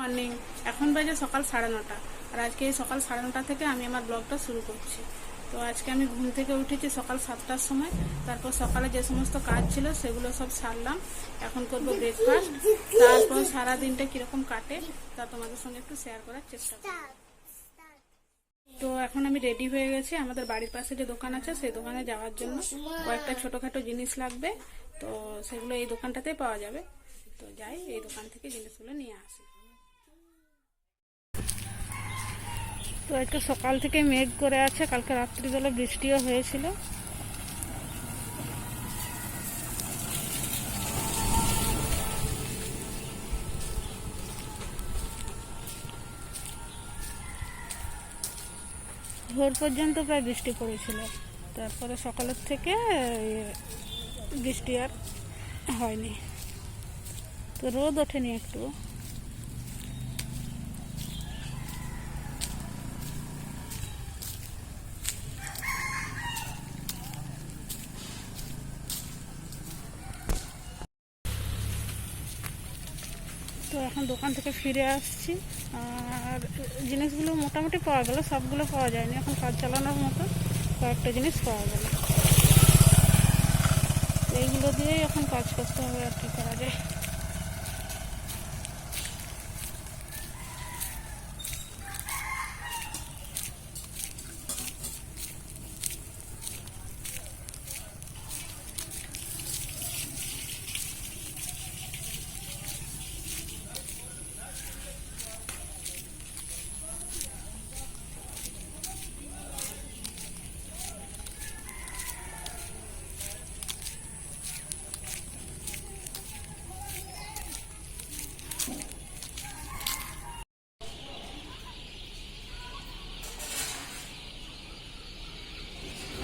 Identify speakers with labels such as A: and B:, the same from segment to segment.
A: Morning. এখন বাজে সকাল 9:30 আর আজকে এই সকাল 9:30 থেকে আমি আমার ব্লগটা শুরু করছি। তো আজকে আমি ঘুম থেকে উঠেছি সকাল 7টার সময়। তারপর সকালে যে সমস্ত কাজ ছিল সেগুলো সব সারলাম। এখন করব ব্রেকফাস্ট। তারপর সারা দিনটা কিরকম কাটে তা তোমাদের সঙ্গে একটু শেয়ার করার চেষ্টা করব। তো এখন আমি রেডি হয়ে গেছি। আমাদের বাড়ির পাশে যে দোকান আছে সেই দোকানে যাওয়ার জন্য কয়েকটা ছোটখাটো জিনিস লাগবে। তো সেগুলো এই দোকানটাতেই পাওয়া যাবে। তো যাই, এই দোকান থেকে জিনিসগুলো নিয়ে আসি। তো একটু সকাল থেকে মেঘ করে আছে, কালকে রাত্রিবেলা বৃষ্টিও হয়েছিল। ভোর পর্যন্ত প্রায় বৃষ্টি পড়েছিল, তারপরে সকালের থেকে বৃষ্টি আর হয়নি। তো রোদ ওঠেনি একটু। তো এখন দোকান থেকে ফিরে আসছি, আর জিনিসগুলো মোটামুটি পাওয়া গেল, সবগুলো পাওয়া যায়নি। এখন কাজ চালানোর মতো কয়েকটা জিনিস পাওয়া গেল। এইগুলো দিয়েই এখন কাজ করতে হবে, আর কি করা যায়।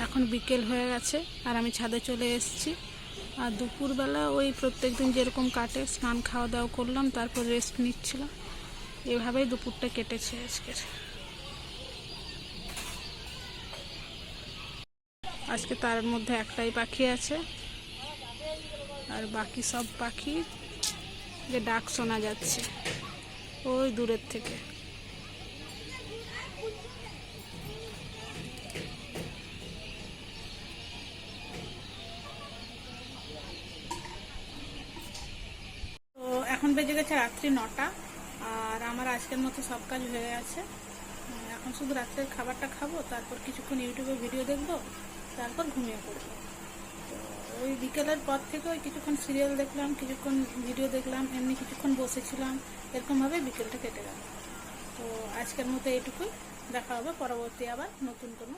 A: এখন বিকেল হয়ে গেছে আর আমি ছাদে চলে এসেছি। আর দুপুরবেলা ওই প্রত্যেক দিন যেরকম কাটে, স্নান খাওয়া দাওয়া করলাম, তারপর রেস্ট নিচ্ছিলাম। এভাবেই দুপুরটা কেটেছে আজকের। আজকে তার মধ্যে একটাই পাখি আছে, আর বাকি সব পাখি যে ডাক শোনা যাচ্ছে ওই দূরের থেকে। তো এখন বেজে গেছে রাত্রি 9টা, আর আমার আজকের মতো সব কাজ হয়ে আছে। এখন শুধু রাত্রের খাবারটা খাবো, তারপর কিছুক্ষণ ইউটিউবে ভিডিও দেখবো, তারপর ঘুমিয়ে পড়বো। তো ওই বিকেলের পর থেকে ওই কিছুক্ষণ সিরিয়াল দেখলাম, কিছুক্ষণ ভিডিও দেখলাম, এমনি কিছুক্ষণ বসেছিলাম, এরকমভাবে বিকেলটা কেটে গেল। তো আজকের মতো এইটুকুই। দেখা হবে পরবর্তী আবার নতুন কোনো